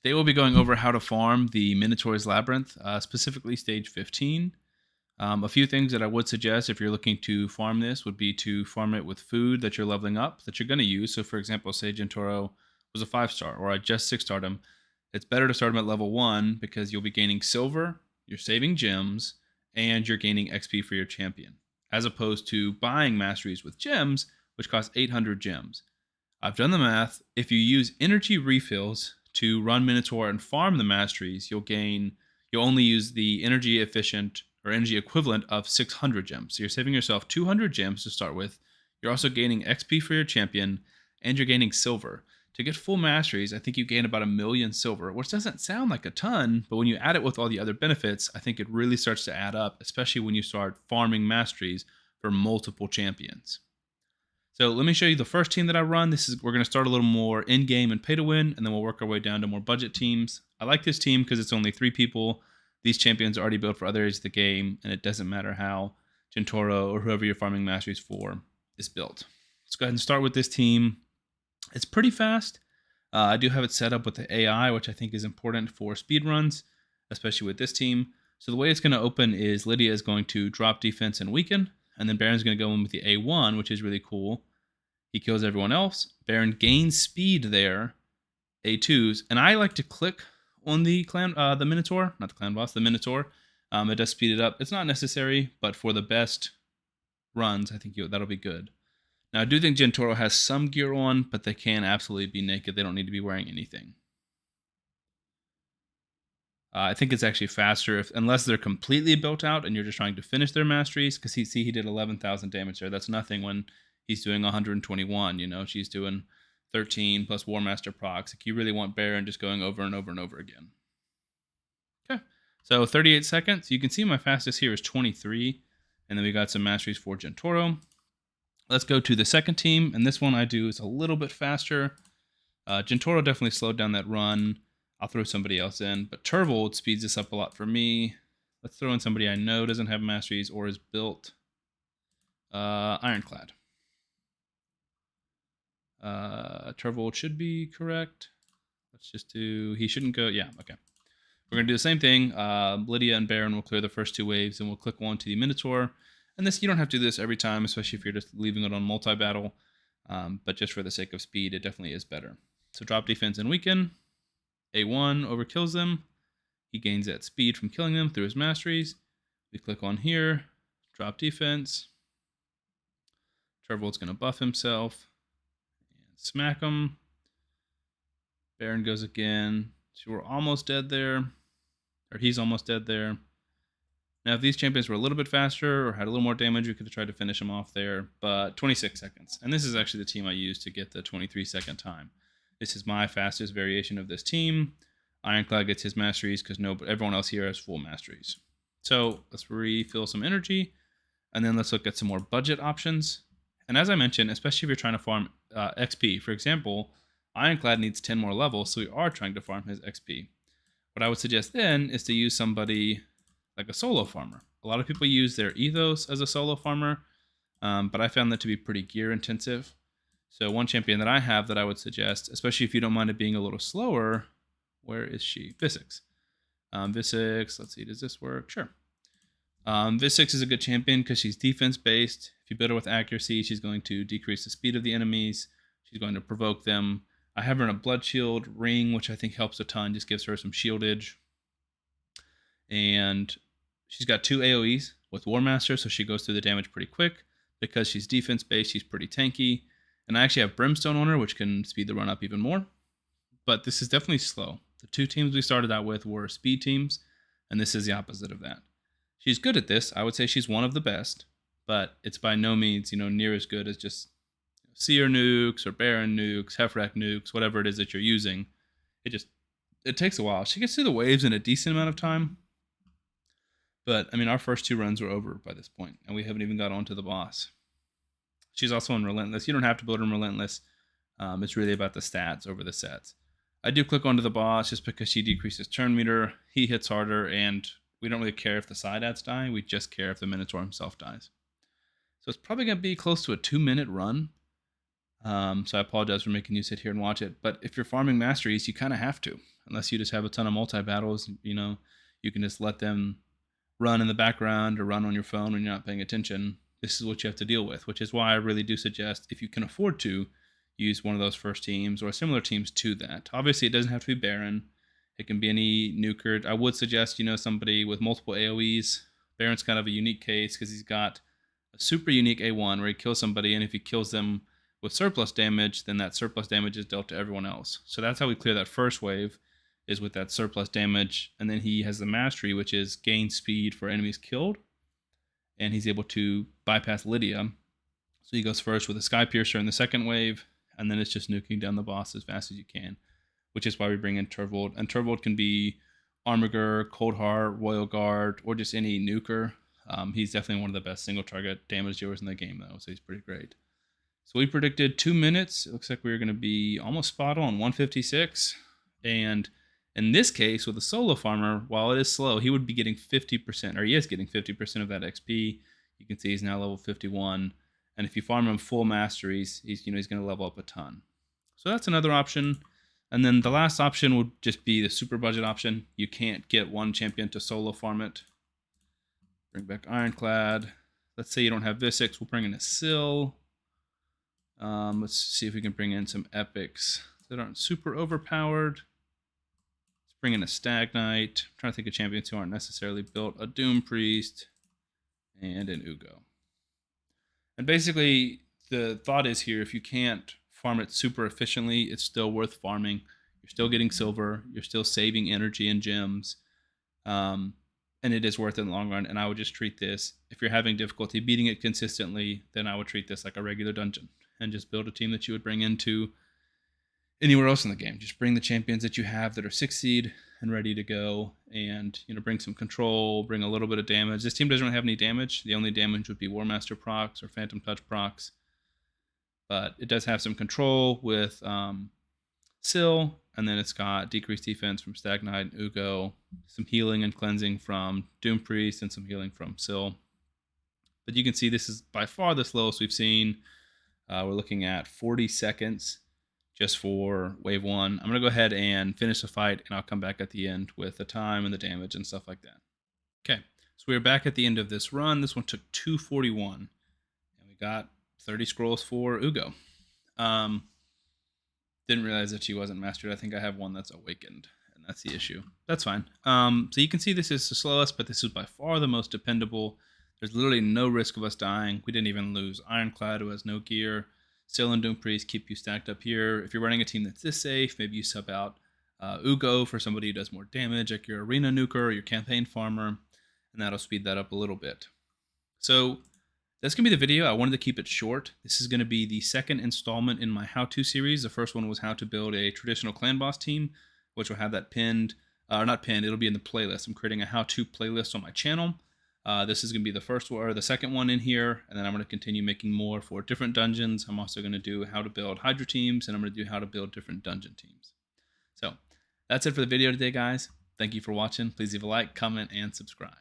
Today we'll be going over how to farm the Minotaur's Labyrinth, specifically stage 15. A few things that I would suggest if you're looking to farm this would be to farm it with food that you're leveling up, that you're going to use. So for example, say Gentoro was a 5-star, or I just 6-starred him. It's better to start him at level 1 because you'll be gaining silver, you're saving gems, and you're gaining XP for your champion, as opposed to buying masteries with gems, which cost 800 gems. I've done the math. If you use energy refills to run Minotaur and farm the masteries, you'll only use the energy efficient or energy equivalent of 600 gems. So you're saving yourself 200 gems to start with. You're also gaining XP for your champion, and you're gaining silver. To get full masteries, I think you gain about 1,000,000 silver, which doesn't sound like a ton, but when you add it with all the other benefits, I think it really starts to add up, especially when you start farming masteries for multiple champions. So let me show you the first team that I run. We're going to start a little more in-game and pay to win, and then we'll work our way down to more budget teams. I like this team because it's only 3 people. These champions are already built for other areas of the game, and it doesn't matter how Gentoro or whoever you're farming masteries for is built. Let's go ahead and start with this team. It's pretty fast. I do have it set up with the AI, which I think is important for speed runs, especially with this team. So the way it's going to open is Lydia is going to drop defense and weaken, and then Baron's going to go in with the A1, which is really cool. He kills everyone else. Baron gains speed there, A2s, and I like to click on the Minotaur, not the clan boss, the Minotaur. It does speed it up. It's not necessary, but for the best runs, I think that'll be good. Now, I do think Gentoro has some gear on, but they can absolutely be naked. They don't need to be wearing anything. I think it's actually faster unless they're completely built out and you're just trying to finish their masteries, because he did 11,000 damage there. That's nothing when he's doing 121. She's doing 13 plus War Master procs. Like, you really want Baron just going over and over and over again. Okay, so 38 seconds. You can see my fastest here is 23, and then we got some masteries for Gentoro. Let's go to the second team, and this one I do is a little bit faster. Gentoro definitely slowed down that run. I'll throw somebody else in, but Turvold speeds this up a lot for me. Let's throw in somebody I know doesn't have masteries or is built. Ironclad. Turvold should be correct. Let's just do, he shouldn't go, yeah, okay. We're going to do the same thing. Lydia and Baron will clear the first 2 waves, and we'll click on to the Minotaur. And this, you don't have to do this every time, especially if you're just leaving it on multi-battle. But just for the sake of speed, it definitely is better. So drop defense and weaken. A1 overkills them. He gains that speed from killing them through his masteries. We click on here, drop defense. Turvold's going to buff himself and smack him. Baron goes again. So we're almost dead there, or he's almost dead there. Now, if these champions were a little bit faster or had a little more damage, we could have tried to finish them off there, but 26 seconds. And this is actually the team I used to get the 23-second time. This is my fastest variation of this team. Ironclad gets his masteries because everyone else here has full masteries. So let's refill some energy, and then let's look at some more budget options. And as I mentioned, especially if you're trying to farm XP, for example, Ironclad needs 10 more levels, so we are trying to farm his XP. What I would suggest then is to use somebody like a solo farmer. A lot of people use their ethos as a solo farmer, but I found that to be pretty gear intensive. So one champion that I have that I would suggest, especially if you don't mind it being a little slower, where is she? Visix. Visix, let's see, does this work? Sure. Visix is a good champion because she's defense-based. If you build her with accuracy, she's going to decrease the speed of the enemies. She's going to provoke them. I have her in a blood shield ring, which I think helps a ton, just gives her some shieldage. And she's got 2 AoEs with War Master, so she goes through the damage pretty quick. Because she's defense-based, she's pretty tanky. And I actually have Brimstone on her, which can speed the run up even more. But this is definitely slow. The 2 teams we started out with were speed teams, and this is the opposite of that. She's good at this. I would say she's one of the best, but it's by no means, near as good as just Seer nukes or Baron nukes, Heffrack nukes, whatever it is that you're using. It takes a while. She gets through the waves in a decent amount of time. But, our first 2 runs were over by this point, and we haven't even got onto the boss. She's also in Relentless. You don't have to build in Relentless. It's really about the stats over the sets. I do click onto the boss just because she decreases turn meter. He hits harder, and we don't really care if the side ads die. We just care if the Minotaur himself dies. So it's probably going to be close to a 2-minute run. So I apologize for making you sit here and watch it. But if you're farming masteries, you kind of have to. unless you just have a ton of multi-battles. You can just let them run in the background or run on your phone when you're not paying attention. This is what you have to deal with, which is why I really do suggest, if you can afford to, use one of those first teams or similar teams to that. Obviously, it doesn't have to be Baron. It can be any nuker. I would suggest, somebody with multiple AoEs. Baron's kind of a unique case because he's got a super unique A1 where he kills somebody, and if he kills them with surplus damage, then that surplus damage is dealt to everyone else. So that's how we clear that first wave, is with that surplus damage. And then he has the mastery, which is gain speed for enemies killed, and he's able to bypass Lydia. So he goes first with a Sky Piercer in the second wave, and then it's just nuking down the boss as fast as you can, which is why we bring in Turvold. And Turvold can be Armiger, Cold Heart, Royal Guard, or just any nuker. He's definitely one of the best single target damage dealers in the game, though, so he's pretty great. So we predicted 2 minutes. It looks like we were going to be almost spot on, 156. And in this case, with a solo farmer, while it is slow, he would be getting 50%, or he is getting 50% of that XP. You can see he's now level 51. And if you farm him full masteries, he's going to level up a ton. So that's another option. And then the last option would just be the super budget option. You can't get one champion to solo farm it. Bring back Ironclad. Let's say you don't have Visix. We'll bring in a Syl. Let's see if we can bring in some epics that aren't super overpowered. Let's bring in a Stag Knight. I'm trying to think of champions who aren't necessarily built. A Doom Priest and an Ugo. And basically, the thought is here, if you can't farm it super efficiently, it's still worth farming. You're still getting silver. You're still saving energy and gems. And it is worth it in the long run. And I would just treat this, if you're having difficulty beating it consistently, then I would treat this like a regular dungeon and just build a team that you would bring into anywhere else in the game. Just bring the champions that you have that are 6 seed and ready to go, and bring some control, bring a little bit of damage. This team doesn't really have any damage. The only damage would be War Master procs or Phantom Touch procs. But it does have some control with Syl, and then it's got decreased defense from Stag Knight and Ugo, some healing and cleansing from Doom Priest, and some healing from Syl. But you can see this is by far the slowest we've seen. We're looking at 40 seconds just for wave 1. I'm going to go ahead and finish the fight, and I'll come back at the end with the time and the damage and stuff like that. Okay, so we're back at the end of this run. This one took 241, and we got 30 scrolls for Ugo. Didn't realize that she wasn't mastered. I think I have one that's awakened, and that's the issue. That's fine. So you can see this is the slowest, but this is by far the most dependable. There's literally no risk of us dying. We didn't even lose Ironclad, who has no gear. Syl and Doom Priest keep you stacked up here. If you're running a team that's this safe, maybe you sub out Ugo for somebody who does more damage, like your arena nuker or your campaign farmer, and that'll speed that up a little bit. So that's going to be the video. I wanted to keep it short. This is going to be the second installment in my how-to series. The first one was how to build a traditional clan boss team, which will have that pinned, or not pinned, it'll be in the playlist. I'm creating a how-to playlist on my channel. This is going to be the first one, or the second one in here, and then I'm going to continue making more for different dungeons. I'm also going to do how to build Hydra teams, and I'm going to do how to build different dungeon teams. So that's it for the video today, guys. Thank you for watching. Please leave a like, comment, and subscribe.